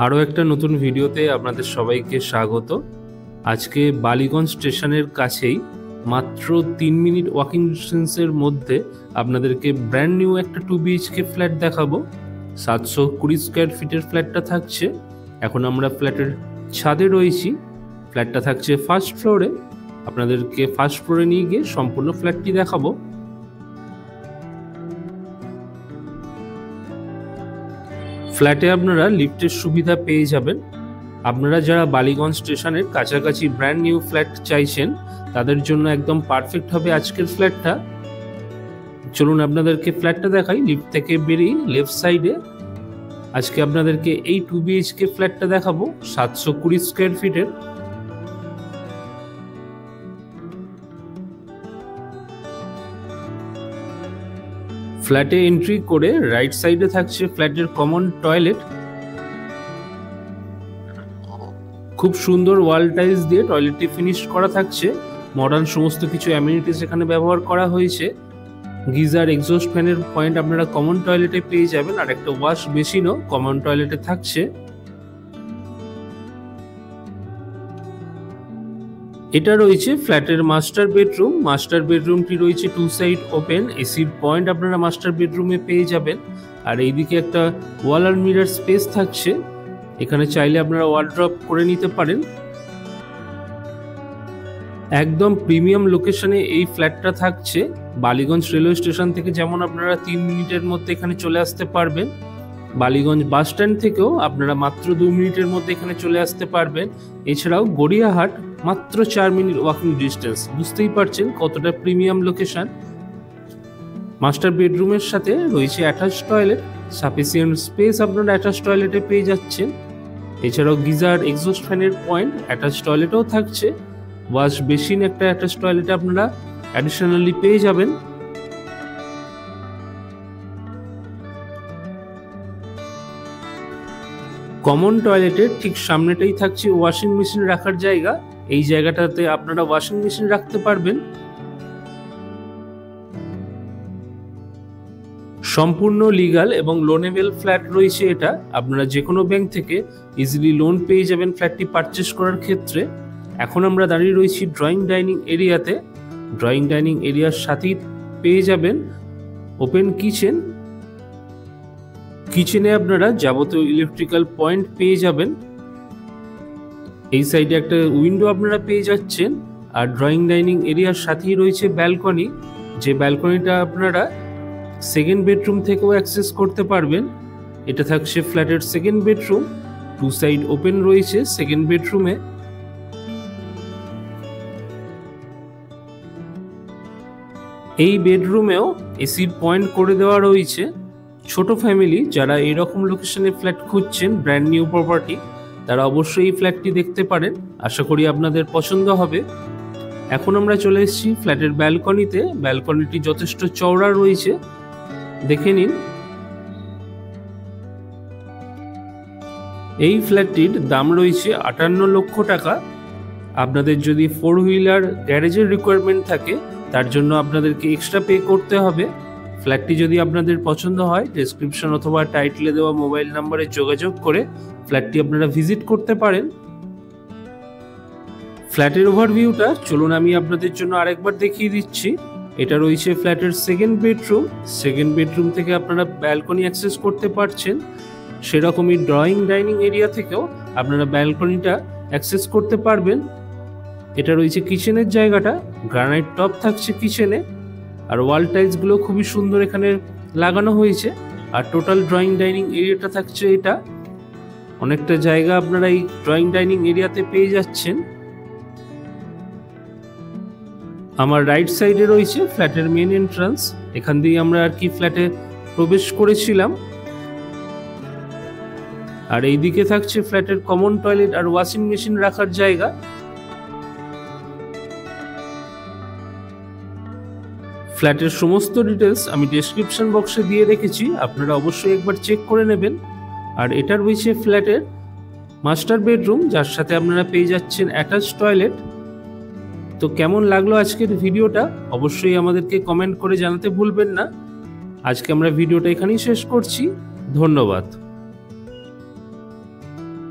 আরও একটা নতুন ভিডিওতে আপনাদের সবাইকে স্বাগত। আজকে বালিগঞ্জ স্টেশনের কাছেই মাত্র 3 মিনিট ওয়াকিং ডিস্টেন্সের মধ্যে আপনাদেরকে ব্র্যান্ড নিউ একটা 2 BHK ফ্ল্যাট দেখাবো। 720 স্কোয়ার ফিটের ফ্ল্যাটটা থাকছে। এখন আমরা ফ্ল্যাটের ছাদে রয়েছি। ফ্ল্যাটটা থাকছে ফার্স্ট ফ্লোরে। আপনাদেরকে ফার্স্ট ফ্লোরে নিয়ে গিয়ে সম্পূর্ণ ফ্ল্যাটটি দেখাবো। ফ্ল্যাটে আপনারা লিফটের সুবিধা পেয়ে যাবেন। আপনারা যারা বালিগঞ্জ স্টেশনের কাছাকাছি ব্র্যান্ড নিউ ফ্ল্যাট চাইছেন তাদের জন্য একদম পারফেক্ট হবে আজকের ফ্ল্যাটটা। চলুন আপনাদেরকে ফ্ল্যাটটা দেখাই। লিফট থেকে বেরিয়ে লেফট সাইডে আজকে আপনাদেরকে এই 2 BHK ফ্ল্যাটটা দেখাবো 720 স্কোয়ার ফিটের। ফ্ল্যাটে এন্ট্রি করে রাইট সাইডে থাকছে ফ্ল্যাটের কমন টয়লেট। খুব সুন্দর ওয়াল টাইলস দিয়ে টয়লেটটি ফিনিশ করা থাকছে। মডার্ন সমস্ত কিছু অ্যামিনিটিস এখানে ব্যবহার করা হয়েছে। গিজার, এক্সস্ট ফ্যানের পয়েন্ট আপনারা কমন টয়লেটে পেয়ে যাবেন, আর একটা ওয়াশ বেসিনও কমন টয়লেটে থাকছে। এটা রয়েছে ফ্ল্যাটের মাস্টার বেডরুম। মাস্টার বেডরুমটি রয়েছে 2 সাইড ওপেন। এসির পয়েন্ট আপনারা মাস্টার বেডরুমে পেয়ে যাবেন। আর এইদিকে একটা ওয়াল আর মিরর স্পেস থাকছে। এখানে চাইলে আপনারা ওয়ার্ড্রপ করে নিতে পারেন। একদম প্রিমিয়াম লোকেশনে এই ফ্ল্যাটটা থাকছে। বালিগঞ্জ রেলওয়ে স্টেশন থেকে যেমন আপনারা 3 মিনিটের মধ্যে এখানে চলে আসতে পারবেন, বালিগঞ্জ বাস স্ট্যান্ড থেকেও আপনারা মাত্র 2 মিনিটের মধ্যে এখানে চলে আসতে পারবেন। এছাড়াও গড়িয়াহাট মাত্র 4 মিনিট ওয়াকিং ডিস্টেন্স। বুঝতেই পারছেন কতটা প্রিমিয়াম লোকেশন। মাস্টার বেডরুমের সাথে রয়েছে অ্যাটাচ টয়লেট। সাফিসিয়েন্ট স্পেস আপনারা অ্যাটাচ টয়লেটে পেয়ে যাচ্ছেন। এছাড়াও গিজার, এক্সস্ট ফ্যানের পয়েন্ট অ্যাটাচ টয়লেটেও থাকছে। ওয়াশ বেসিন একটা অ্যাটাচ টয়লেটে আপনারা অ্যাডিশনালি পেয়ে যাবেন। কমন টয়লেটের ঠিক সামনেটাই থাকছে ওয়াশিং মেশিন রাখার জায়গা। এই জায়গাটাতে আপনারা ওয়াশিং মেশিন রাখতে পারবেন। সম্পূর্ণ লিগাল এবং লোনেবল ফ্ল্যাট রয়েছে এটা। আপনারা যে কোনো ব্যাংক থেকে ইজিলি লোন পেয়ে যাবেন ফ্ল্যাটটি পারচেস করার ক্ষেত্রে। এখন আমরা দাঁড়িয়ে রয়েছি ড্রয়িং ডাইনিং এরিয়াতে। ড্রয়িং ডাইনিং এরিয়ার সাথেই পেয়ে যাবেন ওপেন কিচেন। কিচেনে আপনারা যাবতীয় ইলেকট্রিক্যাল পয়েন্ট পেয়ে যাবেন। এই সাইডে একটা উইন্ডো আপনারা পেয়ে যাচ্ছেন। আর ড্রয়িং ডাইনিং এরিয়ার সাথেই রয়েছে ব্যালকনি, যে ব্যালকনিটা আপনারা সেকেন্ড বেডরুম থেকেও অ্যাক্সেস করতে পারবেন। এটা থাকছে ফ্ল্যাটের সেকেন্ড বেডরুম। 2 সাইড ওপেন রয়েছে সেকেন্ড বেডরুমে। এই বেডরুমেও এসির পয়েন্ট করে দেওয়া রয়েছে। ছোট ফ্যামিলি যারা এইরকম লোকেশনে ফ্ল্যাট খুঁজছেন ব্র্যান্ড নিউ প্রপার্টি, তারা অবশ্যই এই ফ্ল্যাটটি দেখতে পারেন। আশা করি আপনাদের পছন্দ হবে। এখন আমরা চলে এসেছি ফ্ল্যাটের ব্যালকনিতে। ব্যালকনিটি যথেষ্ট চওড়া রয়েছে, দেখে নিন। এই ফ্ল্যাটটির দাম রয়েছে 58 লক্ষ টাকা। আপনাদের যদি 4 হুইলার গ্যারেজের রিকোয়ারমেন্ট থাকে তার জন্য আপনাদেরকে এক্সট্রা পে করতে হবে। ফ্ল্যাটটি যদি আপনাদের পছন্দ হয় ডেসক্রিপশন অথবা টাইটেলে দেওয়া মোবাইল নাম্বারে যোগাযোগ করে ফ্ল্যাটটি আপনারা ভিজিট করতে পারেন। ফ্ল্যাটের ওভারভিউটা চলুন আমি আপনাদের জন্য আরেকবার দেখিয়ে দিচ্ছি। এটা রয়েছে ফ্ল্যাটের সেকেন্ড বেডরুম। সেকেন্ড বেডরুম থেকে আপনারা ব্যালকনি অ্যাক্সেস করতে পারছেন। সেরকমই ড্রয়িং ডাইনিং এরিয়া থেকেও আপনারা ব্যালকনিটা অ্যাক্সেস করতে পারবেন। এটা রয়েছে কিচেনের জায়গাটা। গ্রানাইট টপ থাকছে কিচেনে। আর ওয়াল টাইলসগুলো খুবই সুন্দর এখানে লাগানো হয়েছে। আর টোটাল ড্রয়িং ডাইনিং এরিয়াটা থাকছে এটা। অনেকটা জায়গা আপনারা এই ড্রয়িং ডাইনিং এরিয়াতে পেয়ে যাচ্ছেন। আমার রাইট সাইডে রয়েছে ফ্ল্যাটের মেন এন্ট্রান্স। এখান দিয়ে আমরা আর কি ফ্ল্যাটে প্রবেশ করেছিলাম। আর এইদিকে থাকছে ফ্ল্যাটের কমন টয়লেট আর ওয়াশিং মেশিন রাখার জায়গা। ফ্ল্যাটের সমস্ত ডিটেলস আমি ডেসক্রিপশন বক্সে দিয়ে রেখেছি, আপনারা অবশ্যই একবার চেক করে নেবেন। আর এটা রয়েছে ফ্ল্যাটের মাস্টার বেডরুম, যার সাথে আপনারা পেয়ে যাচ্ছেন অ্যাটাচ টয়লেট। তো কেমন লাগলো আজকের ভিডিওটা অবশ্যই আমাদেরকে কমেন্ট করে জানাতে ভুলবেন না। আজকে আমরা ভিডিওটা এখানেই শেষ করছি। ধন্যবাদ।